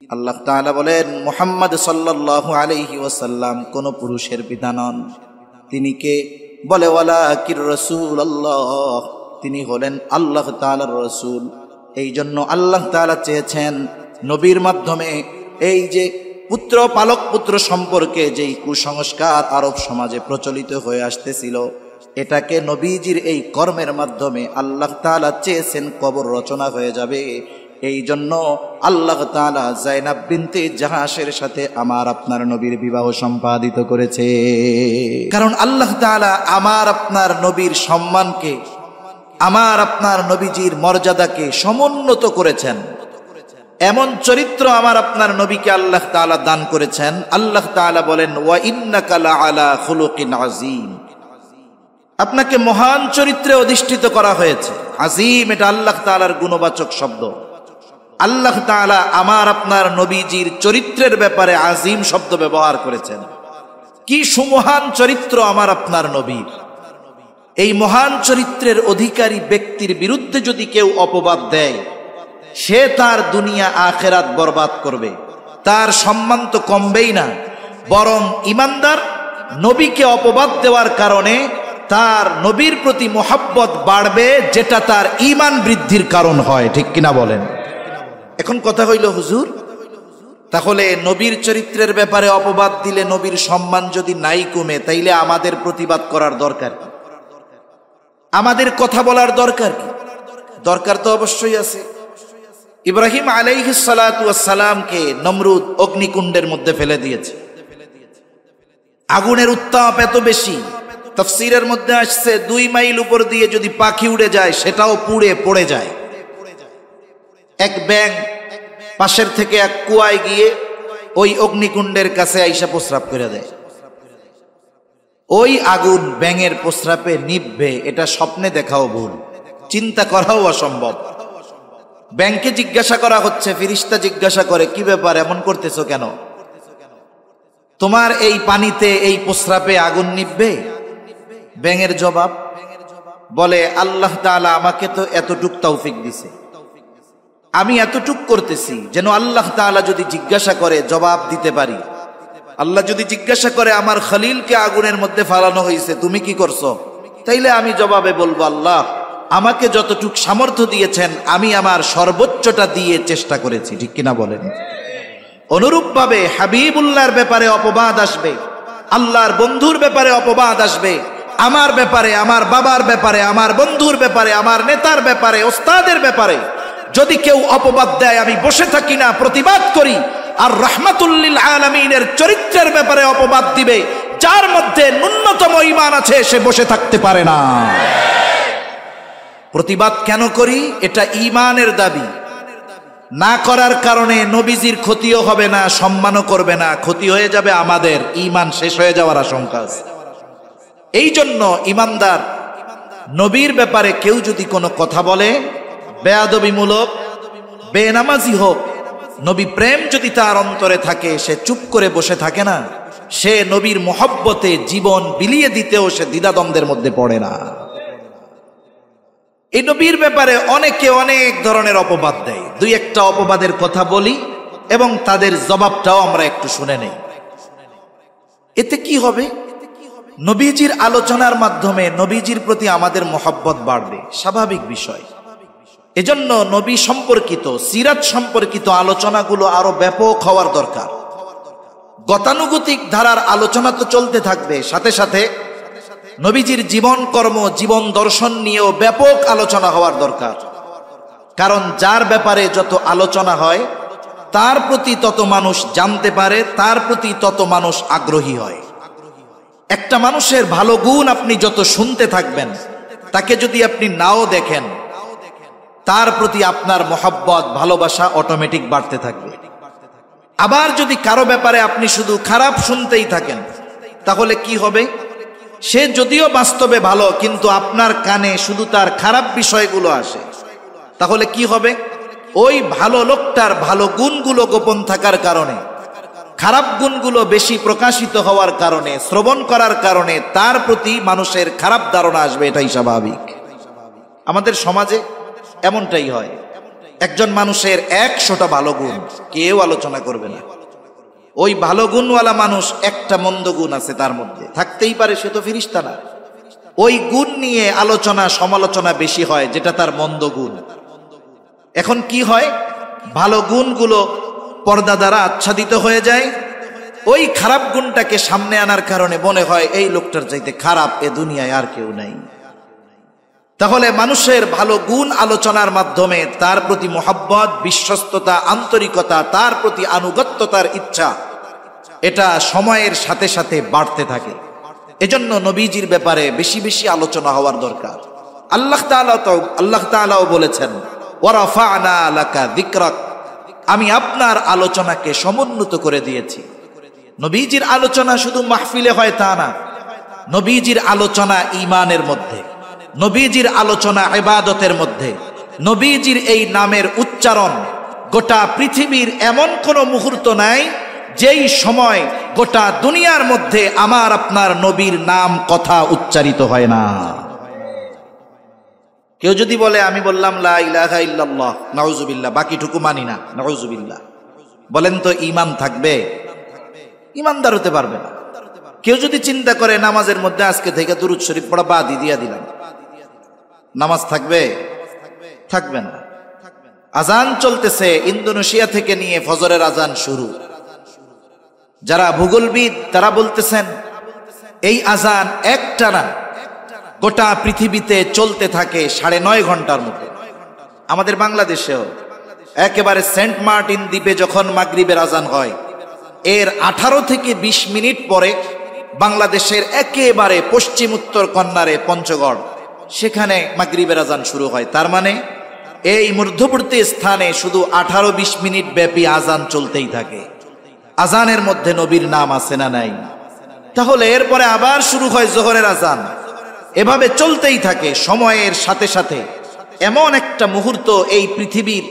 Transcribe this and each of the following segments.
আল্লাহ তাআলা বলেন, মুহাম্মদ সাল্লাল্লাহু আলাইহি ওয়াসাল্লাম কোন পুরুষের পিতা নন। তিনি কে? বলে ওয়ালাকির রাসূলুল্লাহ, তিনি হলেন আল্লাহ তাআলার রাসূল। এই জন্য আল্লাহ তাআলা চেয়েছেন নবীর মাধ্যমে এই যে পুত্র পালক পুত্র সম্পর্কে যেই কুসংস্কার আরব সমাজে প্রচলিত হয়ে আসতেছিল, এটাকে নবীজির এই কর্মের মাধ্যমে আল্লাহ তাআলা চেয়েছেন কবর রচনা হয়ে যাবে। এই জন্য আল্লাহ তাআলা যায়েনাব বিনতে জাহাসের সাথে আমার আপনার নবীর বিবাহ সম্পাদিত করেছে। কারণ আল্লাহ তাআলা আমার আপনার নবীর সম্মানকে, আমার আপনার নবীজির মর্যাদাকে সমুন্নত করেছেন। এমন চরিত্র আমার আপনার নবীকে আল্লাহ তাআলা দান করেছেন। আল্লাহ তাআলা বলেন, ওয়া ইন্নাকা লাআলা খুলুকিন আযীম, আপনাকে মহান চরিত্রে অধিষ্ঠিত করা হয়েছে। আযীম এটা আল্লাহ তাআলার গুণবাচক শব্দ। আল্লাহ তাআলা আমার আপনার নবীজির চরিত্রের ব্যাপারে আযীম শব্দ ব্যবহার করেছেন। কি সুমহান চরিত্র আমার আপনার নবীর! এই মহান চরিত্রের অধিকারী ব্যক্তির বিরুদ্ধে যদি কেউ অপবাদ দেয়, সে তার দুনিয়া আখিরাত বরবাদ করবে। তার সম্মান তো কমবেই না, বরং ঈমানদার নবীকে অপবাদ দেওয়ার কারণে তার নবীর প্রতি মোহাব্বত বাড়বে, যেটা তার ঈমান বৃদ্ধির কারণ হয়। ঠিক কিনা বলেন? এখন কথা হইল, হুজুর তাহলে নবীর চরিত্রের ব্যাপারে অপবাদ দিলে নবীর সম্মান যদি নাই কমে, তাইলে আমাদের প্রতিবাদ করার দরকার কি? আমাদের কথা বলার দরকার কি? দরকার তো অবশ্যই আছে। ইব্রাহিম আলাইহিস সালাতু ওয়াস সালামকে নমরুদ অগ্নিকুণ্ডের মধ্যে ফেলে দিয়েছে। আগুনের উত্তাপ এত বেশি, তাফসীরের মধ্যে আসছে 2 মাইল উপর দিয়ে যদি পাখি উড়ে যায় সেটাও পুড়ে পড়ে যায়। এক ব্যাঙ পাশের থেকে এক কুয়ায় গিয়ে ওই অগ্নিকুণ্ডের কাছে আইসা প্রস্রাব করে দেয়। ওই আগুন ব্যাঙের প্রস্রাবে নিভবে, এটা স্বপ্নে দেখাও ভুল, চিন্তা করাও অসম্ভব। ব্যাঙকে জিজ্ঞাসা করা হচ্ছে, ফেরেশতা জিজ্ঞাসা করে, কি ব্যাপার, এমন করতেছো কেন? তোমার এই পানিতে এই প্রস্রাবে আগুন নিভবে? ব্যাঙের জবাব বলে, আল্লাহ তাআলা আমাকে তো এতটুক তৌফিক দিছে, আমি এতটুক করতেছি যেন আল্লাহ তাআলা যদি জিজ্ঞাসা করে জবাব দিতে পারি। আল্লাহ যদি জিজ্ঞাসা করে আমার খলিলকে আগুনের মধ্যে ফালানো হয়েছে, তুমি কি করছো? তাইলে আমি জবাবে বলবো, আল্লাহ আমাকে যতটুক সামর্থ্য দিয়েছেন আমি আমার সর্বোচ্চটা দিয়ে চেষ্টা করেছি। ঠিক কিনা বলেন? অনুরূপভাবে হাবিবুল্লাহর ব্যাপারে অপবাদ আসবে, আল্লাহর বন্ধুর ব্যাপারে অপবাদ আসবে, আমার ব্যাপারে, আমার বাবার ব্যাপারে, আমার বন্ধুর ব্যাপারে, আমার নেতার ব্যাপারে, ওস্তাদের ব্যাপারে যদি কেউ অপবাদ দেয়, আমি বসে থাকি না, প্রতিবাদ করি। আর রাহমাতুল লিল আলামিনের চরিত্রের ব্যাপারে অপবাদ দিবে যার মধ্যে ন্যূনতম ঈমান আছে, সে বসে থাকতে পারে না। প্রতিবাদ কেন করি? এটা ঈমানের দাবি। না করার কারণে নবীজির ক্ষতিও হবে না, সম্মানও করবে না, ক্ষতি হয়ে যাবে আমাদের, ঈমান শেষ হয়ে যাওয়ার আশঙ্কা আছে। এই জন্য ঈমানদার নবীর ব্যাপারে কেউ যদি কোনো কথা বলে, বেয়াদবিমূলক, বেনামাজি হোক, নবী প্রেম যদি তার অন্তরে থাকে, সে চুপ করে বসে থাকে না। সে নবীর মহব্বতে জীবন বিলিয়ে দিতেও সে দ্বিধাদ্বন্দ্বের মধ্যে পড়ে না। এই নবীর ব্যাপারে অনেকে অনেক ধরনের অপবাদ দেয়। 2-1টা অপবাদের কথা বলি এবং তাদের জবাবটাও আমরা একটু শুনে নেই। এতে কি হবে? নবীজির আলোচনার মাধ্যমে নবীজির প্রতি আমাদের মহব্বত বাড়বে, স্বাভাবিক বিষয়। এজন্য নবী সম্পর্কিত, সিরাত সম্পর্কিত আলোচনাগুলো আরো ব্যাপক হওয়ার দরকার। গতানুগতিক ধারার আলোচনা তো চলতে থাকবে, সাথে সাথে নবীজির জীবন কর্ম, জীবন দর্শন নিয়েও ব্যাপক আলোচনা হওয়ার দরকার। কারণ যার ব্যাপারে যত আলোচনা হয় তার প্রতি তত মানুষ জানতে পারে, তার প্রতি তত মানুষ আগ্রহী হয়। একটা মানুষের ভালো গুণ আপনি যত শুনতে থাকবেন, তাকে যদি আপনি নাও দেখেন, তার প্রতি আপনার মহব্বত, ভালোবাসা অটোমেটিক বাড়তে থাকবে। আবার যদি কারো ব্যাপারে আপনি শুধু খারাপ শুনতেই থাকেন, তাহলে কি হবে? সে যদিও বাস্তবে ভালো, কিন্তু আপনার কানে শুধু তার খারাপ বিষয়গুলো আসে, তাহলে কি হবে? ওই ভালো লোকটার ভালো গুণগুলো গোপন থাকার কারণে, খারাপ গুণগুলো বেশি প্রকাশিত হওয়ার কারণে, শ্রবণ করার কারণে তার প্রতি মানুষের খারাপ ধারণা আসবে। এটাই স্বাভাবিক। আমাদের সমাজে এমনটাই হয়। একজন মানুষের 100টা ভালো গুণ, কেউ আলোচনা করবে না। ওই ভালো গুণওয়ালা মানুষ একটা মন্দ গুণ আছে তার মধ্যে, থাকতেই পারে, সে তো ফেরেশতা না। ওই গুণ নিয়ে আলোচনা সমালোচনা বেশি হয়, যেটা তার মন্দ গুণ। এখন কি হয়, ভালো গুণগুলো পর্দা দ্বারা আচ্ছাদিত হয়ে যায়। ওই খারাপ গুণটাকে সামনে আনার কারণে মনে হয় এই লোকটার চাইতে খারাপ এ দুনিয়ায় আর কেউ নাই। তাহলে মানুষের ভালো গুণ আলোচনার মাধ্যমে তার প্রতি মোহাব্বত, বিশ্বস্ততা, আন্তরিকতা, তার প্রতি আনুগত্যতার ইচ্ছা, এটা সময়ের সাথে সাথে বাড়তে থাকে। এজন্য নবীজির ব্যাপারে বেশি বেশি আলোচনা হওয়ার দরকার। আল্লাহ তাআলাও বলেছেন, ওয়ারাফা'না লাকা যিকরাক, আমি আপনার আলোচনাকে সমুন্নত করে দিয়েছি। নবীজির আলোচনা শুধু মাহফিলে হয় তা না, নবীজির আলোচনা ঈমানের মধ্যে, নবীজির আলোচনা ইবাদতের মধ্যে, নবীজির এই নামের উচ্চারণ গোটা পৃথিবীর এমন কোনো মুহূর্ত নাই যেই সময় গোটা দুনিয়ার মধ্যে আমার আপনার নবীর নাম কথা উচ্চারিত হয় না। কেউ যদি বলে আমি বললাম লা ইলাহা ইল্লাল্লাহ, নাউজুবিল্লাহ, বাকিটুকু মানি না, নাউজুবিল্লাহ, বলেন তো ঈমান থাকবে? ঈমানদার হতে পারবে না। কেউ যদি চিন্তা করে নামাজের মধ্যে আজকে থেকে দুরূদ শরীফ পড়া বাদই দিয়া দিলাম, নামাজ থাকবে? থাকবে না। আজান চলতেছে, ইন্দোনেশিয়া থেকে নিয়ে ফজরের আজান শুরু। যারা ভূগোলবিদ তারা বলতেছেন এই আজান একটানা গোটা পৃথিবীতে চলতে থাকে 9.5 ঘন্টার মতো। আমাদের বাংলাদেশেও একেবারে সেন্ট মার্টিন দ্বীপে যখন মাগরিবের আজান হয়, এর 18 থেকে 20 মিনিট পরে বাংলাদেশের একেবারে পশ্চিম উত্তর কন্যারে পঞ্চগড়, সেখানে মাগরিবের আজান শুরু হয়। তার মানে এই মধ্যবর্তী স্থানে শুধু 18-20 মিনিট ব্যাপী আজান চলতেই থাকে। আজানের মধ্যে নবীর নাম আছে না নাই? তাহলে এরপরে আবার শুরু হয় জোহরের আজান, এভাবে চলতেই থাকে। সময়ের সাথে সাথে এমন একটা মুহূর্ত এই পৃথিবীর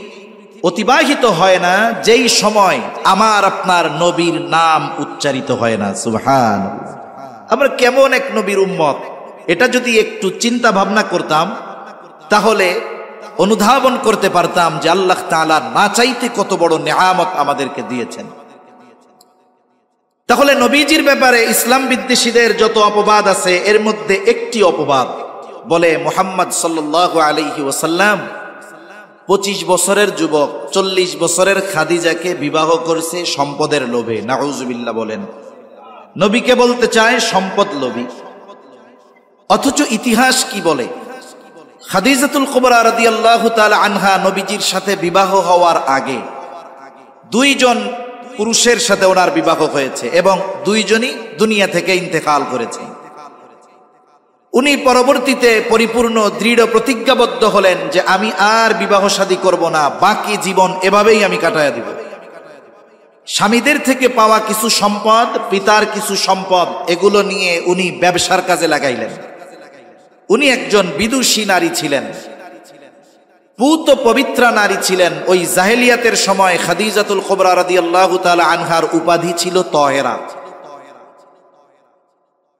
অতিবাহিত হয় না যেই সময় আমার আপনার নবীর নাম উচ্চারিত হয় না। সুবহানাল্লাহ, আমরা কেমন এক নবীর উম্মত, এটা যদি একটু চিন্তা ভাবনা করতাম তাহলে অনুধাবন করতে পারতাম যে আল্লাহ তাআলা না চাইতে কত বড় নেয়ামত আমাদেরকে দিয়েছেন। তাহলে নবীজির ব্যাপারে ইসলাম বিদ্বেষীদের যত অপবাদ আছে, এর মধ্যে একটি অপবাদ বলে মুহাম্মদ সাল্লাল্লাহু আলাইহি ওয়াসাল্লাম 25 বছরের যুবক 40 বছরের খাদিজাকে বিবাহ করছে সম্পদের লোভে। নাউজুবিল্লাহ বলেন। নবীকে বলতে চায় সম্পদ লোভী, অথচ ইতিহাস কি বলে? খাদিজাতুল কুবরা রাদিয়াল্লাহু তাআলা আনহা নবীজির সাথে বিবাহ হওয়ার আগে 2 জন পুরুষের সাথে ওনার বিবাহ হয়েছে এবং 2 জনই দুনিয়া থেকে ইন্তেকাল করেছে। উনি পরবর্তীতে পরিপূর্ণ দৃঢ় প্রতিজ্ঞাবদ্ধ হলেন যে আমি আর বিবাহ শাদী করব না, বাকি জীবন এভাবেই আমি কাটায়া দিব। স্বামীদের থেকে পাওয়া কিছু সম্পদ, পিতার কিছু সম্পদ, এগুলো নিয়ে উনি ব্যবসার কাজে লাগাইলেন। উনি একজন বিদুষী নারী ছিলেন, পূত পবিত্রা নারী ছিলেন। ওই জাহেলিয়াতের সময় খাদিজাতুল কুবরা রাদিয়াল্লাহু তাআলা আনহার উপাধি ছিল তহেরা।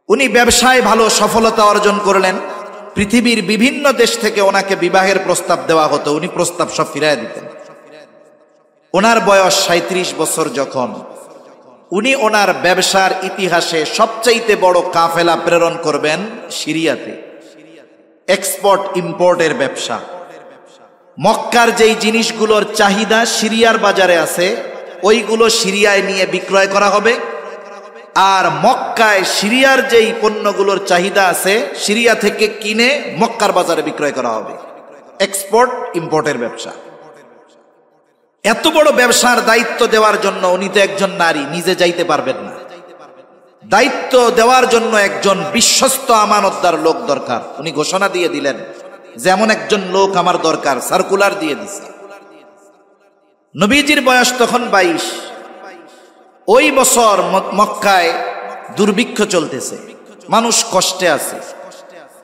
উনি ব্যবসায় ভালো সফলতা অর্জন করলেন। পৃথিবীর বিভিন্ন দেশ থেকে ওনাকে বিবাহের প্রস্তাব দেওয়া হতো, উনি প্রস্তাব সব ফিরাইয়া দিতেন। ওনার বয়স 37 বছর যখন, উনি ওনার ব্যবসার ইতিহাসে সবচাইতে বড় কাফেলা প্রেরণ করবেন সিরিয়াতে। এক্সপোর্ট ইম্পোর্টের ব্যবসা। মক্কার যেই জিনিসগুলোর চাহিদা সিরিয়ার বাজারে আছে, ওইগুলো সিরিয়ায় নিয়ে বিক্রয় করা হবে। আর মক্কায় সিরিয়ার যেই পণ্যগুলোর চাহিদা আছে, সিরিয়া থেকে কিনে মক্কার বাজারে বিক্রয় করা হবে। এক্সপোর্ট ইম্পোর্টের ব্যবসা। এত বড় ব্যবসার দায়িত্ব দেওয়ার জন্য উনি তো একজন নারী, নিজে যাইতে পারবেন না। দায়িত্ব দেওয়ার জন্য একজন বিশ্বস্ত আমানতদার লোক দরকার। উনি ঘোষণা দিয়ে দিলেন যেমন একজন লোক আমার দরকার, সার্কুলার দিয়ে দিছে। নবীজির বয়স তখন 22। ওই বছর মক্কায় দুর্ভিক্ষ চলতেছে, মানুষ কষ্টে আছে।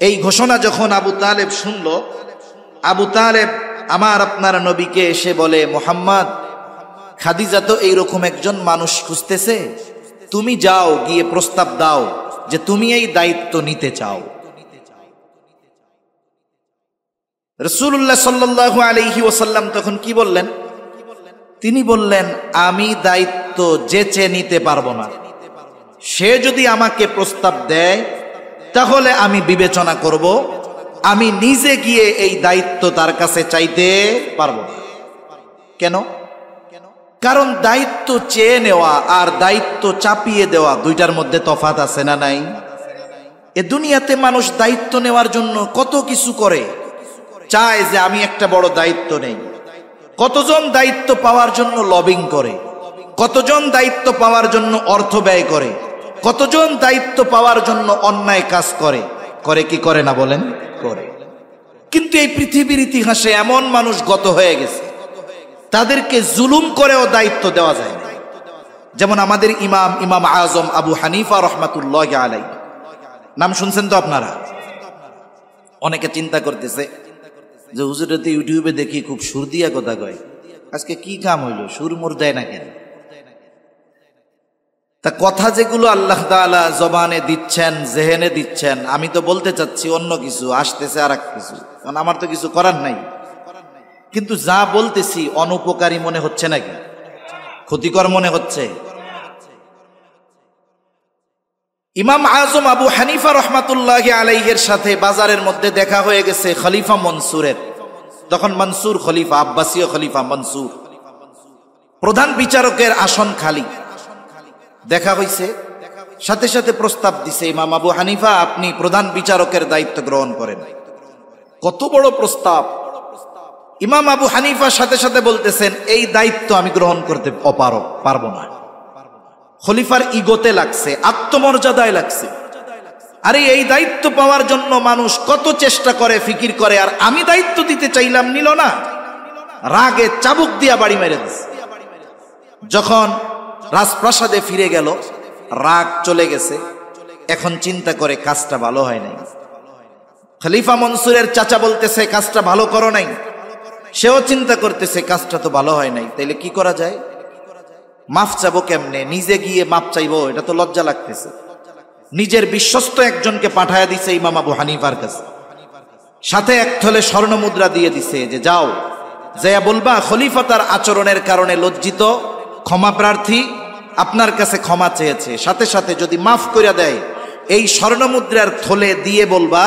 এই ঘোষণা যখন আবু তালেব শুনল, আবু তালেব আমার আপনার নবীকে এসে বলে, মুহাম্মদ, খাদিজা তো এইরকম একজন মানুষ খুঁজতেছে, তুমি যাও গিয়ে প্রস্তাব দাও যে তুমি এই দায়িত্ব নিতে চাও। রাসূলুল্লাহ সাল্লাল্লাহু আলাইহি ওয়াসাল্লাম তখন কি বললেন? তিনি বললেন, আমি দায়িত্ব যেচে নিতে পারবো না। সে যদি আমাকে প্রস্তাব দেয় তাহলে আমি বিবেচনা করব, আমি নিজে গিয়ে এই দায়িত্ব তার কাছে চাইতে পারবো না। কেন? কারণ দায়িত্ব চেয়ে নেওয়া আর দায়িত্ব চাপিয়ে দেওয়া দুইটার মধ্যে তফাৎ আছে না নাই? এ দুনিয়াতে মানুষ দায়িত্ব নেওয়ার জন্য কত কিছু করে, চায় যে আমি একটা বড় দায়িত্ব নেই। কতজন দায়িত্ব পাওয়ার জন্য লবিং করে, কতজন দায়িত্ব পাওয়ার জন্য অর্থ ব্যয় করে, কতজন দায়িত্ব পাওয়ার জন্য অন্যায় কাজ করে, করে কি করে না বলেন? করে। কিন্তু এই পৃথিবীর ইতিহাসে এমন মানুষ গত হয়ে গেছে, তাদেরকে জুলুম করেও দায়িত্ব দেওয়া যায় না। যেমন আমাদের ইমাম আজম আবু হানিফা রহমাতুল্লাহি আলাইহি, নাম শুনছেন তো আপনারা? অনেকে চিন্তা করতেছে যে হুজুরেতে ইউটিউবে দেখি খুব সুর দিয়া কথা কয়, আজকে কি কাম হইলো, সুর মুর দেয় না কেন? তা কথা যেগুলো আল্লাহ তাআলা জবানে দিচ্ছেন, জেহেনে দিচ্ছেন, আমি তো বলতে চাচ্ছি অন্য কিছু, আসতেছে আর এক কিছু, কারণ আমার তো কিছু করার নাই। কিন্তু যা বলতেছি অনুপকারী মনে হচ্ছে নাকি? ক্ষতিকর মনে হচ্ছে? ইমাম আজম আবু হানিফা রহমাতুল্লাহি আলাইহির সাথে বাজারের মধ্যে দেখা হয়ে গেছে খলিফা মনসুরের। তখন মনসুর খলিফা, আব্বাসীয় খলিফা মনসুর, প্রধান বিচারকের আসন খালি। দেখা হইছে, সাথে সাথে প্রস্তাব দিছে, ইমাম আবু হানিফা আপনি প্রধান বিচারকের দায়িত্ব গ্রহণ করেন। কত বড় প্রস্তাব! ইমাম আবু হানিফা সাথে সাথে বলতেছেন, এই দায়িত্ব আমি গ্রহণ করতে পারবো না। খলিফার ইগোতে লাগছে, আত্মমর্যাদায় লাগছে। আরে এই দায়িত্ব পাওয়ার জন্য মানুষ কত চেষ্টা করে, ফিকির করে, আর আমি দায়িত্ব দিতে চাইলাম, নিল না। রাগে চাবুক দিয়া বাড়ি মেরে দিছে। যখন রাজপ্রাসাদে ফিরে গেল, রাগ চলে গেছে, এখন চিন্তা করে কাজটা ভালো হয় নাই। খলিফা মনসুরের চাচা বলতেছে কাজটা ভালো করো নাই, সেও চিন্তা করতেছে কাজটা তো ভালো হয় নাই, তাইলে কি করা যায়? মাফ চাবো কেমনে? নিজে গিয়ে মাপ চাইবো, এটা তো লজ্জা লাগতেছে। নিজের বিশ্বস্ত একজনকে পাঠায়া দিছে ইমাম আবু হানিফার কাছে, সাথে এক থলে স্বর্ণ মুদ্রা দিয়ে দিছে যে যাও, যাইয়া বলবা খলিফা তার আচরণের কারণে লজ্জিত, ক্ষমা প্রার্থী, আপনার কাছে ক্ষমা চেয়েছে। সাথে সাথে যদি মাফ করে দেয়, এই স্বর্ণ মুদ্রার থলে দিয়ে বলবা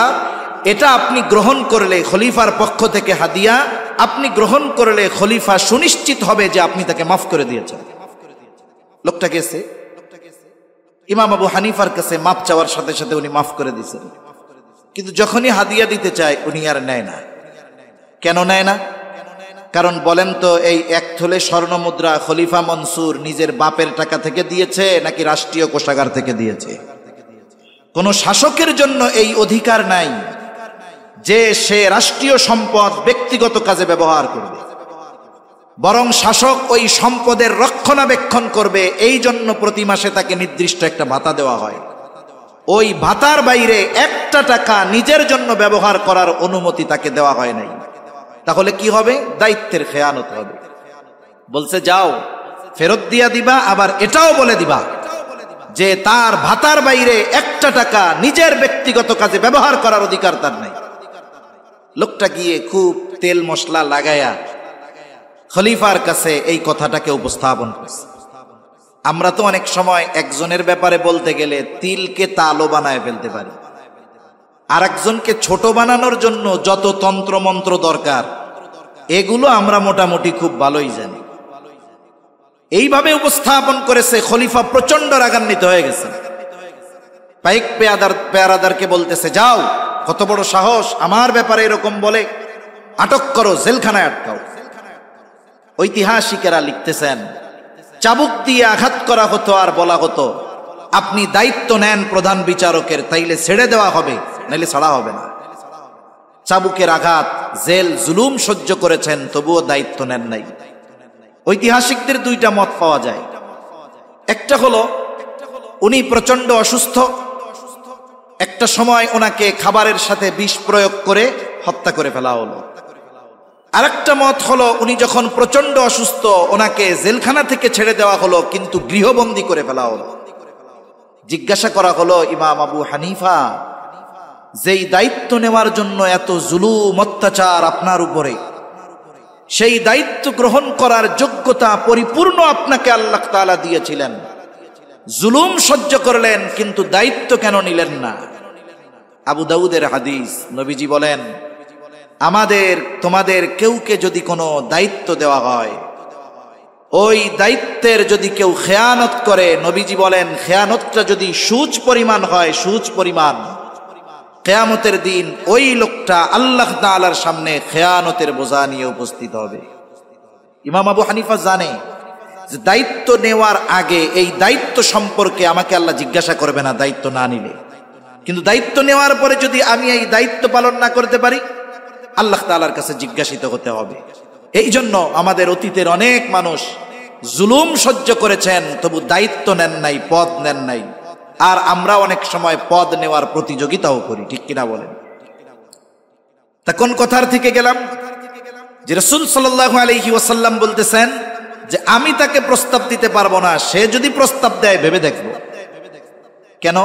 এটা আপনি গ্রহণ করলে খলিফার পক্ষ থেকে হাদিয়া, আপনি গ্রহণ করলে খলিফা সুনিশ্চিত হবে যে আপনি তাকে মাফ করে দিয়েছেন। লোকটা গেছে ইমাম আবু হানিফার কাছে, মাফ চাওয়ার সাথে সাথে উনি মাফ করে দিয়েছেন। কিন্তু যখনই হাদিয়া দিতে চায় উনি আর নেয় না। কেন নেয় না? কারণ বলেন তো, এই এক থলে স্বর্ণ মুদ্রা খলিফা মনসুর নিজের বাপের টাকা থেকে দিয়েছে নাকি রাষ্ট্রীয় কোষাগার থেকে দিয়েছে? কোন শাসকের জন্য এই অধিকার নাই যে সে রাষ্ট্রীয় সম্পদ ব্যক্তিগত কাজে ব্যবহার করবে, বরং শাসক ওই সম্পদের রক্ষণাবেক্ষণ করবে। এই জন্য প্রতি মাসে তাকে নির্দিষ্ট একটা ভাতা দেওয়া হয়। ওই ভাতার বাইরে একটা টাকা নিজের জন্য ব্যবহার করার অনুমতি তাকে দেওয়া হয় নাই। তাহলে কি হবে? দায়িত্বের খেয়ানত হবে। বলছে যাও ফেরত দিয়া দিবা, আবার এটাও বলে দিবা যে তার ভাতার বাইরে একটা টাকা নিজের ব্যক্তিগত কাজে ব্যবহার করার অধিকার তার নাই। লোকটা গিয়ে খুব তেল মশলা লাগায়া খলিফার কাছে এই কথাটাকে উপস্থাপন করছে। আমরা তো অনেক সময় একজনের ব্যাপারে বলতে গেলে তিলকে তালও বানায় ফেলতে পারি। আর একজনকে ছোট বানানোর জন্য যত তন্ত্র মন্ত্র দরকার, এগুলো আমরা মোটামুটি খুব ভালোই জানি। এইভাবে উপস্থাপন করেছে। খলিফা প্রচন্ড রাগান্বিত হয়ে গেছে। পাইক পেয়ারাদারকে বলতেছে, যাও, কত বড় সাহস, আমার ব্যাপারে এরকম বলে, আটক করো, জেলখানায় আটকাও। ঐতিহাসিকেরা লিখতেছেন, চাবুক দিয়ে আঘাত করা হতো আর বলা হতো আপনি দায়িত্ব নেন প্রধান বিচারকের, তাইলে ছেড়ে দেওয়া হবে, নাইলে ছাড়া হবে না। চাবুকের আঘাত, জেল, জুলুম সহ্য করেছেন, তবুও দায়িত্ব নেন নাই। ঐতিহাসিকদের দুইটা মত পাওয়া যায়। একটা হলো উনি প্রচন্ড অসুস্থ, একটা সময় ওনাকে খাবারের সাথে বিষ প্রয়োগ করে হত্যা করে ফেলা হলো। আরেকটা মত হলো উনি যখন প্রচন্ড অসুস্থ, ওনাকে জেলখানা থেকে ছেড়ে দেওয়া হলো, কিন্তু গৃহবন্দী করে ফেলা হলো। জিজ্ঞাসা করা হলো, ইমাম আবু হানিফা, যেই দায়িত্ব নেওয়ার জন্য এত জুলুম অত্যাচার আপনার উপরে, সেই দায়িত্ব গ্রহণ করার যোগ্যতা পরিপূর্ণ আপনাকে আল্লাহ তাআলা দিয়েছিলেন, জুলুম সহ্য করলেন কিন্তু দায়িত্ব কেন নিলেন না? আবু দাউদের হাদিস, নবীজি বলেন, তোমাদের কেউকে যদি কোনো দায়িত্ব দেওয়া হয়, ওই দায়িত্বের যদি কেউ খেয়ানত করে, নবীজি বলেন খেয়ানতটা যদি সুচ পরিমাণ হয়, সুচ পরিমাণ, কিয়ামতের দিন ওই লোকটা আল্লাহ তাআলার সামনে খেয়ানতের বোঝা নিয়ে উপস্থিত হবে। ইমাম আবু হানিফা জানে যে দায়িত্ব নেওয়ার আগে এই দায়িত্ব সম্পর্কে আমাকে আল্লাহ জিজ্ঞাসা করবে না দায়িত্ব না নিলে, কিন্তু দায়িত্ব নেওয়ার পরে যদি আমি এই দায়িত্ব পালন না করতে পারি, আল্লাহ তাআলার কাছে জিজ্ঞাসিত হতে হবে। এই জন্য আমাদের অতীতের অনেক মানুষ জুলুম সহ্য করেছেন, তবু দায়িত্ব নেন নাই, পদ নেন নাই। আর আমরা অনেক সময় পদ নেওয়ার প্রতিযোগিতাও করি, ঠিক কিনা বলেন? তা কোন কথার থেকে গেলাম? যে রাসূল সাল্লাল্লাহু আলাইহি ওয়াসাল্লাম বলতেছেন যে আমি তাকে প্রস্তাব দিতে পারবো না, সে যদি প্রস্তাব দেয় ভেবে দেখব। কেন?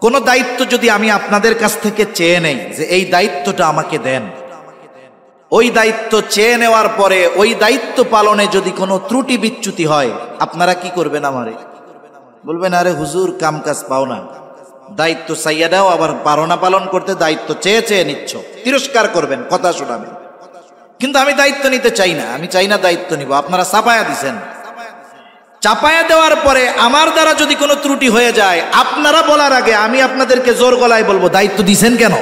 কোন দায়িত্ব যদি আমি আপনাদের কাছ থেকে চেয়ে নেই যে এই দায়িত্বটা আমাকে দেন, ওই দায়িত্ব চেয়ে নেওয়ার পরে ওই দায়িত্ব পালনে যদি কোনো ত্রুটি বিচ্যুতি হয়, আপনারা কি করবেন? আমারে বলবেন, আরে হুজুর কাম কাজ পাও না, দায়িত্ব চাইয়া দাও, আবার পারো না পালন করতে, দায়িত্ব চেয়ে চেয়ে নিচ্ছ, তিরস্কার করবেন, কথা শোনাবেন। কিন্তু আমি দায়িত্ব নিতে চাই না, আমি চাই না দায়িত্ব নিব। আপনারা চাপায়া দিছেন, চাপায়া দেওয়ার পরে আমার দ্বারা যদি কোনো ত্রুটি হয়ে যায়, আপনারা বলার আগে আমি আপনাদেরকে জোর গলায় বলবো দায়িত্ব দিছেন কেন,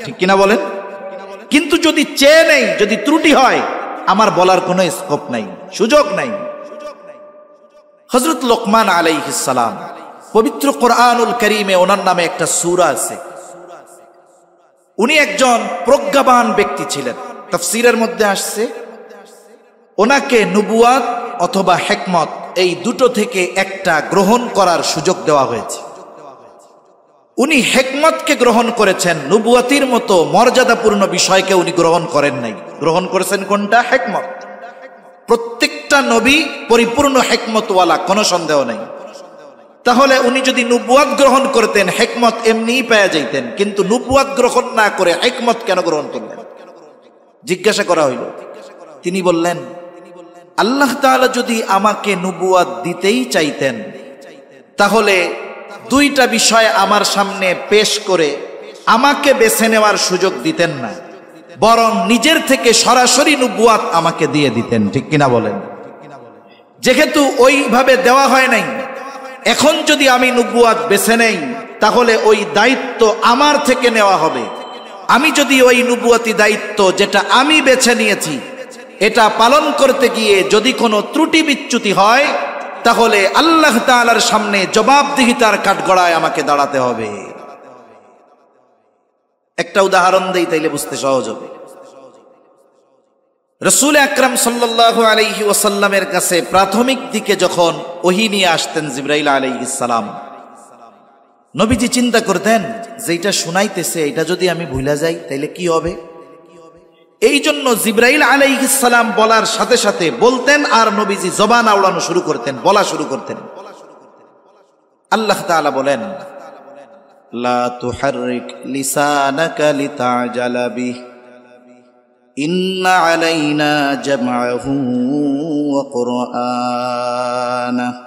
ঠিক কিনা বলেন? কিন্তু যদি চেয়ে নেই, যদি ত্রুটি হয়, আমার বলার কোনো স্কোপ নাই, সুযোগ নাই। হযরত লোকমান আলাইহিস সালাম, পবিত্র কোরআনুল কারীমে ওনার নামে একটা সূরা আছে। উনি একজন প্রজ্ঞাবান ব্যক্তি ছিলেন। তাফসীরের মধ্যে আসছে ওনাকে নবুয়াত অথবা হিকমত, এই দুটো থেকে একটা গ্রহণ করার সুযোগ দেওয়া হয়েছে। উনি হিকমতকে গ্রহণ করেছেন, নবুয়াতির মতো মর্যাদাপূর্ণ বিষয়কে উনি গ্রহণ করেন নাই। গ্রহণ করেছেন কোনটা? হিকমত। প্রত্যেকটা নবী পরিপূর্ণ হিকমতওয়ালা, কোনো সন্দেহ নেই। তাহলে উনি যদি নবুয়াত গ্রহণ করতেন, হিকমত এমনিই পেয়ে যাইতেন, কিন্তু নবুয়াত গ্রহণ না করে হিকমত কেন গ্রহণ করলেন? জিজ্ঞাসা করা হইল। তিনি বললেন, আল্লাহ তাআলা যদি আমাকে নবুয়াত দিতেই চাইতেন, তাহলে দুইটা বিষয় আমার সামনে পেশ করে আমাকে বেছে নেওয়ার সুযোগ দিতেন না, বরং নিজের থেকে সরাসরি নবুয়াত আমাকে দিয়ে দিতেন, ঠিক কিনা বলেন? যেহেতু ওইভাবে দেওয়া হয় নাই, এখন যদি আমি নবুয়াত বেছে নেই, তাহলে ওই দায়িত্ব আমার থেকে নেওয়া হবে। আমি যদি ওই নবুয়াতি দায়িত্ব যেটা আমি বেছে নিয়েছি, এটা পালন করতে গিয়ে যদি কোনো ত্রুটি বিচ্যুতি হয়, তাহলে আল্লাহ তাআলার সামনে জবাবদিহিতার কাঠগড়ায় আমাকে দাঁড়াতে হবে। একটা উদাহরণ দেই, তাইলে বুঝতে সহজ হবে। রাসূল আকরাম সাল্লাল্লাহু আলাইহি ওয়াসাল্লামের কাছে প্রাথমিক দিকে যখন ওহী নিয়ে আসতেন জিবরাইল আলাইহিস সালাম, নবীজি চিন্তা করতেন যে এটা শুনাইতেছে, এটা যদি আমি ভুলে যাই তাইলে কি হবে? এই জন্য জিবরাইল আলাইহিস সালাম বলার সাথে সাথে বলতেন, আর নবীজি জবান আওড়ানো শুরু করতেন, বলা শুরু করতেন। আল্লাহ তাআলা বলেন, লা তুহাররিক লিসানাকা লিতাজালা বিহি ইন্না আলাইনা জামআহু ওয়া কুরআনাহু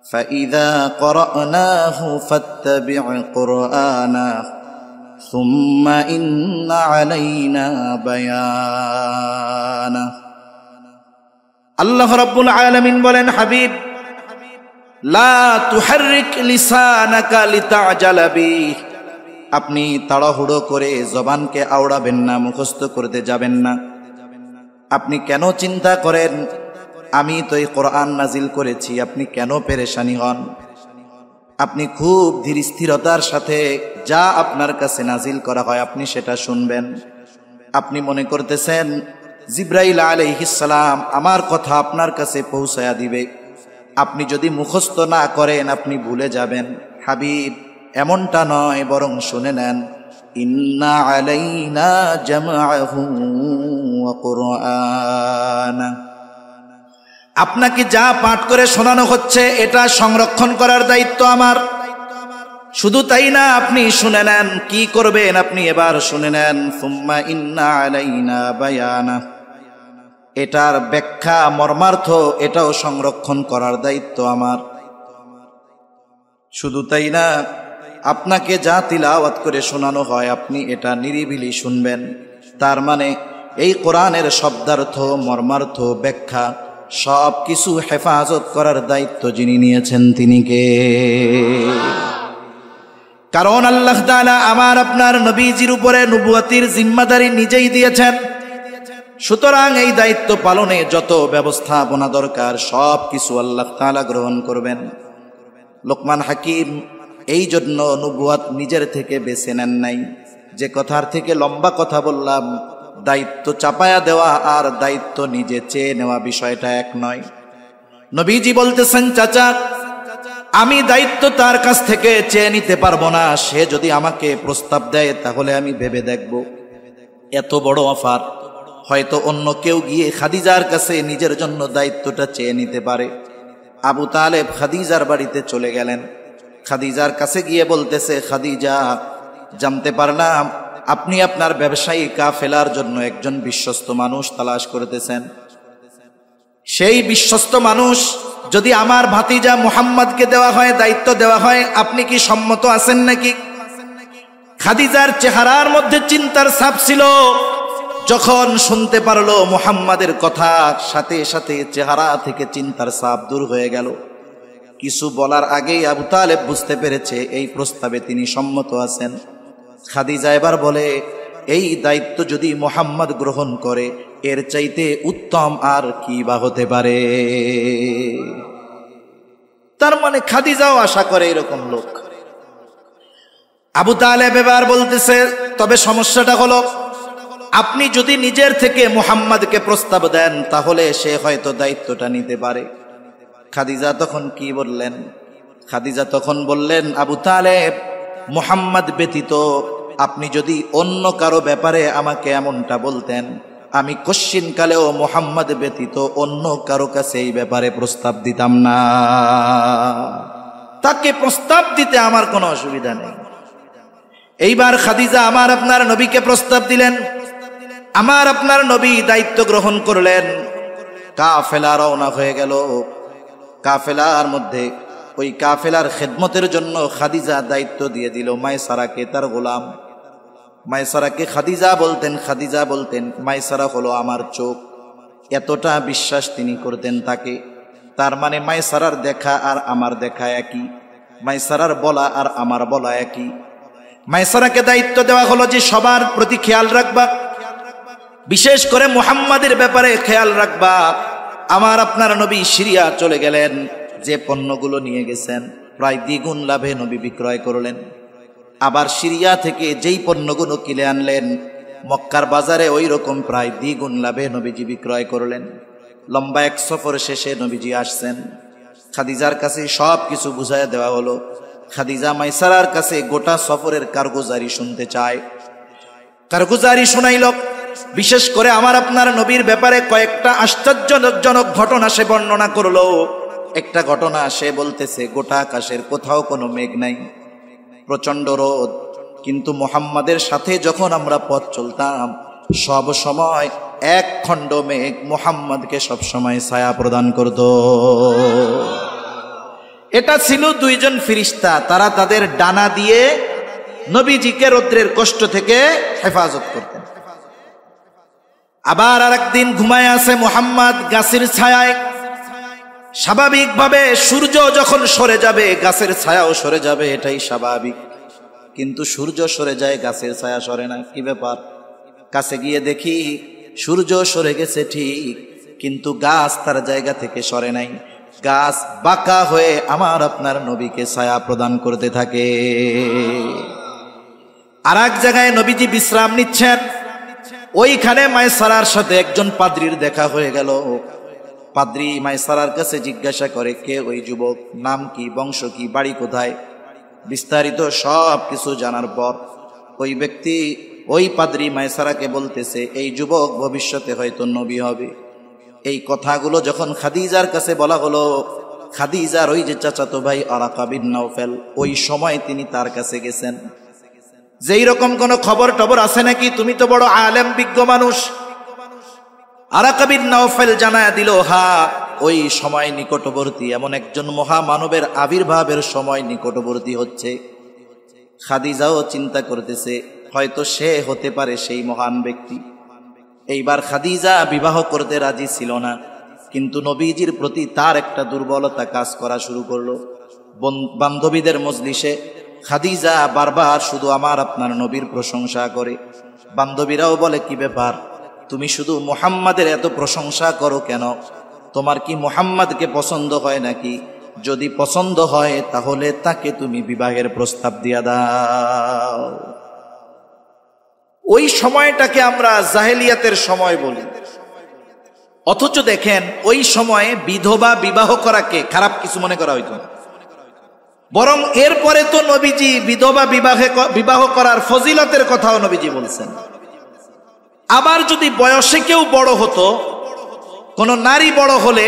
ফাইযা ক্বরানাহু ফাত্তাবি' কুরআনাহু সুম্মা ইন্না আলাইনা বায়ানাহু। আল্লাহ রাব্বুল আলামিন বলেন, হাবিব, লা তুহাররিক লিসানাকা লিতাজালা বিহি, আপনি তাড়াহুড়ো করে জবানকে আওড়াবেন না, মুখস্থ করতে যাবেন না। আপনি কেন চিন্তা করেন আমি তো এই কোরআন নাজিল করেছি, আপনি কেন পেরেশানি হন? আপনি খুব ধীর স্থিরতার সাথে যা আপনার কাছে নাজিল করা হয় আপনি সেটা শুনবেন। আপনি মনে করতেছেন জিবরাইল আলাইহিস সালাম আমার কথা আপনার কাছে পৌঁছায়া দিবে, আপনি যদি মুখস্থ না করেন আপনি ভুলে যাবেন। হাবিব, এমনটা নয়, বরং শুনে নেন, ইন্না আলাইনা জামআহু ওয়া কুরআনাহু, আপনাকে যা পাঠ করে শোনানো হচ্ছে এটা সংরক্ষণ করার দায়িত্ব আমার, শুধু তাই না, আপনি শুনে নেন কি করবেন, আপনি এবার শুনে নেন। সুম্মা ইন্না আলাইনা বায়ানা, এটার ব্যাখ্যা মর্মার্থ এটাও সংরক্ষণ করার দায়িত্ব আমার। শুধু তাই না, আপনাকে যা তিলাওয়াত করে শোনানো হয় আপনি এটা নিরিবিলি শুনবেন। তার মানে এই কোরআনের শব্দার্থ মর্মার্থ ব্যাখ্যা সব কিছু হেফাজত করার দায়িত্ব যিনি নিয়েছেন তিনি কে? কারণ আল্লাহ তাআলা আমার আপনার নবীজির উপরে নবুয়তির জিম্মাদারি নিজেই দিয়েছেন। সুতরাং এই দায়িত্ব পালনে যত ব্যবস্থাপনা দরকার সব কিছু আল্লাহ তাআলা গ্রহণ করবেন। লোকমান হাকিম এই জন্য নবুয়ত নিজের থেকে বেছে নেন নাই। যে কথার থেকে লম্বা কথা বললাম, দায়িত্ব চাপায়া দেওয়া আর দায়িত্ব নিজে চেয়ে নেওয়া বিষয়টা এক নয়। নবীজি বলতেছেন, চাচা আমি দায়িত্ব তার কাছ থেকে চেয়ে নিতে পারবো না, সে যদি আমাকে প্রস্তাব দেয় তাহলে আমি ভেবে দেখব। এত বড় অফার, হয়তো অন্য কেউ গিয়ে খাদিজার কাছে নিজের জন্য দায়িত্বটা চেয়ে নিতে পারে। আবু তালেব খাদিজার বাড়িতে চলে গেলেন। খাদিজার কাছে গিয়ে বলতেছে, খাদিজা জানতে পারলাম আপনি আপনার ব্যবসায়ী কাফেলার জন্য একজন বিশ্বস্ত মানুষ তালাশ করতেছেন। সেই বিশ্বস্ত মানুষ যদি আমার ভাতিজা মুহাম্মদকে দেওয়া হয়, দায়িত্ব দেওয়া হয়, আপনি কি সম্মত আছেন নাকি? খাদিজার চেহারার মধ্যে চিন্তার ছাপ ছিল। যখন শুনতে পারলো মুহাম্মাদের কথা, সাথে সাথে চেহারা থেকে চিন্তার ছাপ দূর হয়ে গেল। কিছু বলার আগেই আবু তালেব বুঝতে পেরেছে এই প্রস্তাবে তিনি সম্মত আছেন। খাদিজা এবার বলে, এই দায়িত্ব যদি মুহাম্মদ গ্রহণ করে এর চাইতে উত্তম আর কি বা হতে পারে? তার মানে খাদিজাও আশা করে এরকম লোক। আবু তালেব এবার বলতেছে, তবে সমস্যাটা হলো আপনি যদি নিজের থেকে মুহাম্মদকে প্রস্তাব দেন তাহলে সে হয়তো দায়িত্বটা নিতে পারে। খাদিজা তখন কি বললেন? খাদিজা তখন বললেন, আবু তালেব মুহাম্মদ ব্যতীত আপনি যদি অন্য কারো ব্যাপারে আমাকে এমনটা বলতেন, আমি কশ্চিনকালেও মুহাম্মদ ব্যতীত অন্য কারো কাছে এই ব্যাপারে প্রস্তাব দিতাম না। তাকে প্রস্তাব দিতে আমার কোনো অসুবিধা নেই। এইবার খাদিজা আমার আপনার নবীকে প্রস্তাব দিলেন। আমার আপনার নবী দায়িত্ব গ্রহণ করলেন। কাফেলা রওনা হয়ে গেল। কাফেলার মধ্যে ওই কাফেলার খেদমতের জন্য খাদিজা দায়িত্ব দিয়ে দিল মায়সারাকে, তার গোলাম। মায়সারাকে খাদিজা বলতেন মায়সারা হলো আমার চোখ। এতটা বিশ্বাস তিনি করতেন তাকে। তার মানে মায়সারার দেখা আর আমার দেখা একই, মায়সারার বলা আর আমার বলা একই। মায়সারাকে দায়িত্ব দেওয়া হলো যে সবার প্রতি খেয়াল রাখবা, বিশেষ করে মুহাম্মাদের ব্যাপারে খেয়াল রাখবা। আমার আপনার নবী সিরিয়া চলে গেলেন। যে পণ্যগুলো নিয়ে গেছেন প্রায় দ্বিগুণ লাভে নবী বিক্রয় করলেন। আবার সিরিয়া থেকে যেই পণ্যগুলো কিনে আনলেন মক্কার বাজারে ওই রকম প্রায় দ্বিগুণ লাভে নবীজি বিক্রয় করলেন। লম্বা এক সফর শেষে নবীজি আসছেন। খাদিজার কাছে সব কিছু বুঝাইয়া দেওয়া হলো। খাদিজা মায়সারার কাছে গোটা সফরের কারগুজারি শুনতে চায়। কারগুজারি শোনাইল। বিশেষ করে আমার আপনার নবীর ব্যাপারে কয়েকটা আশ্চর্যজনক ঘটনা সে বর্ণনা করলো। একটা ঘটনা সে বলতেছে, গোটা আকাশের কোথাও কোনো মেঘ নাই, প্রচন্ড রোদ, কিন্তু মুহাম্মাদের সাথে যখন আমরা পথ চলতাম সব সময় এক খণ্ড মেঘ মুহাম্মাদকে সব সময় ছায়া প্রদান করত। এটা ছিল দুইজন ফেরেশতা, তারা তাদের ডানা দিয়ে নবীজিকে রৌদ্রের কষ্ট থেকে হেফাজত করতেন। আবার আরেকদিন ঘুমায় আছে মুহাম্মদ গাছের ছায়ায়। স্বাভাবিকভাবে সূর্য যখন সরে যাবে গাছের ছায়াও সরে যাবে, এটাই স্বাভাবিক। কিন্তু সূর্য সরে যায়, গাছের ছায়া সরে না। কি ব্যাপার? কাছে গিয়ে দেখি সূর্য সরে গেছে ঠিক, কিন্তু গাছ তার জায়গা থেকে সরে নাই। গাছ বাঁকা হয়ে আমার আপনার নবীকে ছায়া প্রদান করতে থাকে। আর এক জায়গায় নবীজি বিশ্রাম নিচ্ছেন। ওইখানে মায়সারার সাথে একজন পাদ্রীর দেখা হয়ে গেল। পাদ্রী মায়সারার কাছে জিজ্ঞাসা করে, কে ওই যুবক, নাম কি, বংশ কি, বাড়ি কোথায়? বিস্তারিত সব কিছু জানার পর ওই ব্যক্তি, ওই পাদ্রী মায়সারাকে বলতেছে, এই যুবক ভবিষ্যতে হয়তো নবী হবে। এই কথাগুলো যখন খাদিজার কাছে বলা হলো, খাদিজার ওই যে চাচাতো ভাই আরাকা বিন নাওফেল, ওই সময় তিনি তার কাছে গেছেন, যেই রকম কোন খবর টবর আছে নাকি, তুমি তো বড় আলেম বিজ্ঞ মানুষ। আরাকা বিন নাওফেল জানায়া দিল, হ্যাঁ ওই সময় নিকটবর্তী, এমন একজন মহামানবের আবির্ভাবের সময় নিকটবর্তী হচ্ছে। খাদিজাও চিন্তা করতেছে হয়তো সে হতে পারে সেই মহান ব্যক্তি। এইবার খাদিজা বিবাহ করতে রাজি ছিল না, কিন্তু নবীজির প্রতি তার একটা দুর্বলতা কাজ করা শুরু করলো। বান্ধবীদের মজলিসে খাদিজা বারবার শুধু আমার আপনার নবীর প্রশংসা করে। বান্ধবীরাও বলে, কি ব্যাপার, তুমি শুধু মুহাম্মাদের এত প্রশংসা করো কেন? তোমার কি মুহাম্মাদকে পছন্দ হয় নাকি? যদি পছন্দ হয় তাহলে তাকে তুমি বিবাহের প্রস্তাব দিয়া দাও। ওই সময়টাকে আমরা জাহেলিয়াতের সময় বলি, অথচ দেখেন ওই সময়ে বিধবা বিবাহ করাকে খারাপ কিছু মনে করা হইতো না, বরং এরপরে তো নবীজি বিধবা বিবাহ করার ফজিলতের কথাও নবীজি বলছেন। আবার যদি বয়সে কেউ বড় হতো, কোন নারী বড় হলে,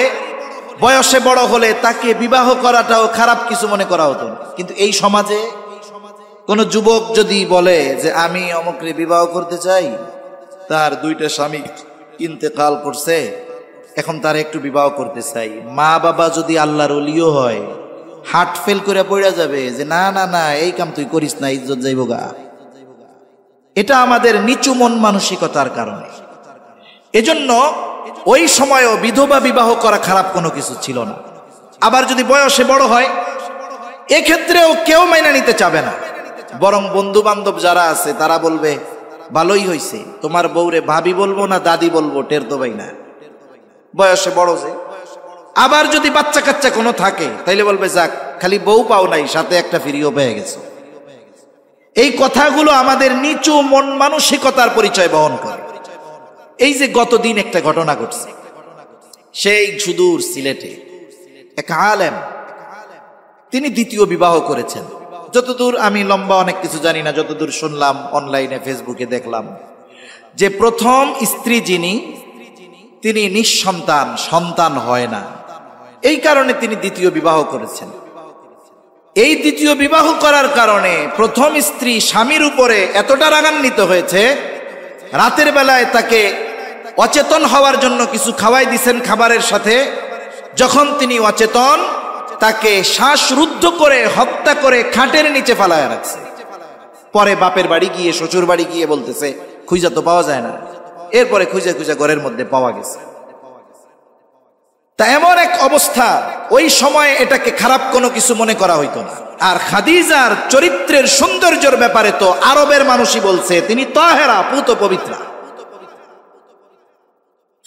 বয়সে বড় হলে তাকে বিবাহ করাটাও খারাপ কিছু মনে করা হতো। কিন্তু এই সমাজে কোন যুবক যদি বলে যে আমি অমুকরে বিবাহ করতে চাই, তার 2টা স্বামী ইন্তেকাল করছে, এখন তার একটু বিবাহ করতে চাই, মা বাবা যদি আল্লাহর ওলিও হয় হার্ট ফেল করে পড়ে যাবে যে না না না এই কাম তুই করিস না, ইজ্জত যাইব গা। এটা আমাদের নিচু মন মানসিকতার কারণে। এজন্য ওই সময়ও বিধবা বিবাহ করা খারাপ কোনো কিছু ছিল না। আবার যদি বয়সে বড় হয়, এক্ষেত্রেও কেউ মাইনা নিতে চাবে না, বরং বন্ধু বান্ধব যারা আছে তারা বলবে ভালোই হয়েছে, তোমার বউরে ভাবি বলবো না দাদি বলবো, টের তো ভাই না, বয়সে বড় যে। আবার যদি বাচ্চা কাচ্চা কোনো থাকে তাইলে বলবে যাক খালি বউ পাও নাই, সাথে একটা ফিরিও পেয়ে গেছে। এই কথাগুলো আমাদের নিচু মন মানসিকতার পরিচয় বহন করে। এই যে গতদিন একটা ঘটনা ঘটছে, সেই সুদূর সিলেটে এক আলেম, তিনি 2য় বিবাহ করেছেন। যতদূর আমি লম্বা অনেক কিছু জানি না, যতদূর শুনলাম অনলাইনে ফেসবুকে দেখলাম যে প্রথম স্ত্রী যিনি, তিনি নিঃসন্তান, সন্তান হয় না, এই কারণে তিনি 2য় বিবাহ করেছেন। এই 2য় বিবাহ করার কারণে প্রথম স্ত্রী স্বামীর উপরে এতটা রাগান্বিত হয়েছে, রাতের বেলায় তাকে অচেতন হওয়ার জন্য কিছু খাওয়াই দিছেন খাবারের সাথে। যখন তিনি অচেতন, তাকে শ্বাসরুদ্ধ করে হত্যা করে খাটের নিচে ফালায় রাখছে। পরে বাপের বাড়ি গিয়ে, শ্বশুর বাড়ি গিয়ে বলতেছে খুঁজা তো পাওয়া যায় না। এরপরে খুঁজে খুঁজে ঘরের মধ্যে পাওয়া গেছে। তা এমন এক অবস্থা, ওই সময় এটাকে খারাপ কোনো কিছু মনে করা হইতো না। আর খাদিজার চরিত্রের সৌন্দর্যের ব্যাপারে তো আরবের মানুষই বলছে তিনি তাহেরা, পুত পবিত্রা।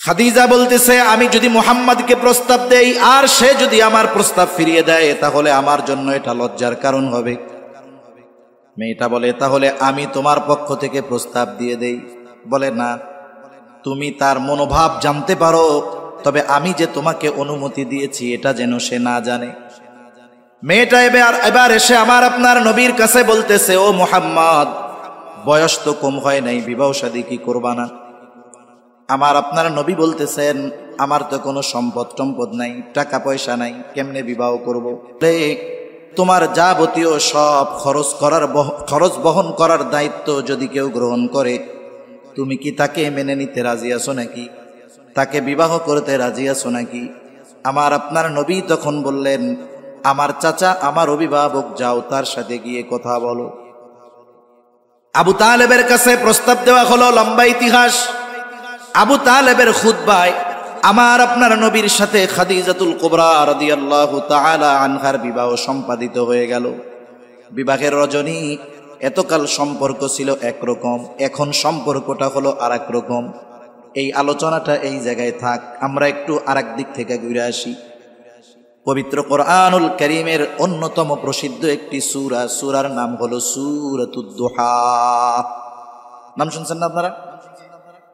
খাদিজা বলতেছে আমি যদি মুহাম্মাদকে প্রস্তাব দেই আর সে যদি আমার প্রস্তাব ফিরিয়ে দেয় তাহলে আমার জন্য এটা লজ্জার কারণ হবে। মেয়েটা বলে তাহলে আমি তোমার পক্ষ থেকে প্রস্তাব দিয়ে দেই। বলে না, তুমি তার মনোভাব জানতে পারো, তবে আমি যে তোমাকে অনুমতি দিয়েছি এটা যেন সে না জানে। মেয়েটা এবার এসে আমার আপনার নবীর কাছে বলতেছে, ও মুহাম্মদ, বয়স তো কম হয় নাই, বিবাহ শাদী কি করবা না? আমার আপনার নবী বলতেছেন আমার তো কোনো সম্পদ টম্পদ নাই, টাকা পয়সা নাই, কেমনে বিবাহ করব? তোমার যাবতীয় সব খরচ বহন করার দায়িত্ব যদি কেউ গ্রহণ করে, তুমি কি তাকে মেনে নিতে রাজি আছো নাকি? তাকে বিবাহ করতে রাজি আছো নাকি? আমার আপনার নবী তখন বললেন, আমার চাচা, আমার অভিভাবক, যাও তার সাথে গিয়ে কথা বলো। আবু তালেবের কাছে প্রস্তাব দেওয়া হলো। লম্বা ইতিহাস। আবু তালেবের খুতবায় আমার আপনার নবীর সাথে খাদিজাতুল কুবরা রাদিয়াল্লাহু তাআলা আনহার বিবাহ সম্পাদিত হয়ে গেল। বিবাহের রজনী, এতকাল সম্পর্ক ছিল একরকম, এখন সম্পর্কটা হলো আরেক রকম। এই আলোচনাটা এই জায়গায় থাক, আমরা একটু আরেক দিক থেকে ঘুরে আসি। পবিত্র কোরআনুল কারীমের অন্যতম প্রসিদ্ধ একটি সূরা, সূরার নাম হলো সূরাতুদ দুহা। নাম শুনছেন না আপনারা?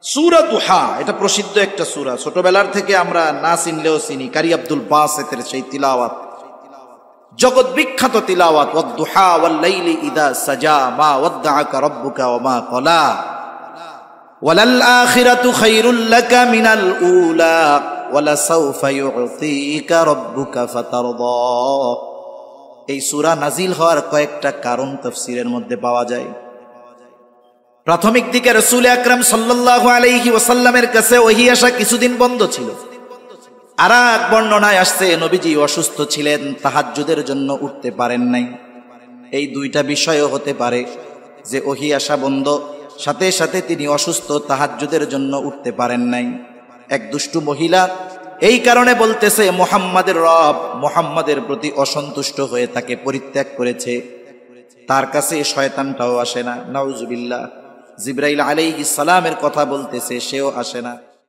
সূরা দুহা, এটা প্রসিদ্ধ একটা সূরা, ছোটবেলার থেকে আমরা না চিনলেও চিনি। কারি আব্দুল বাসেতের সেই তিলাওয়াত, জগৎ বিখ্যাত তিলাওয়াত, ওয়াদ-দুহা ওয়াল-লাইলি ইযা সাজা মা ওয়াদ্দাআকা রাব্বুকা ওয়া মা ক্বালা ওয়ালাল আখিরাতু খায়রুল লাকা মিনাল উলা ওয়ালাসাউফা ইউতিকা রাব্বুকা ফাতারদা। এই সূরা নাজিল হওয়ার কয়েকটা কারণ তাফসীরের মধ্যে পাওয়া যায়। প্রাথমিক দিকে রাসূল আকরাম সাল্লাল্লাহু আলাইহি ওয়াসাল্লামের কাছে ওহী আসা কিছুদিন বন্ধ ছিল। আর এক বর্ণনায় আসছে নবীজি অসুস্থ ছিলেন, তাহাজ্জুদের জন্য উঠতে পারেন নাই। এই দুইটা বিষয়ও হতে পারে যে ওহী আসা বন্ধ, সাথে সাথে তিনি অসুস্থ, তাহাজ্জুদের জন্য উঠতে পারেন নাই। এক দুষ্টু মহিলা এই কারণে বলতেছে মুহাম্মাদের রব মুহাম্মাদের প্রতি অসন্তুষ্ট হয়ে তাকে পরিত্যাগ করেছে, তার কাছে শয়তানটাও আসে না। নাউজুবিল্লাহ। জিবরাইল আলাইহিস সালামের কথা বলতেছে, সেও আসে না।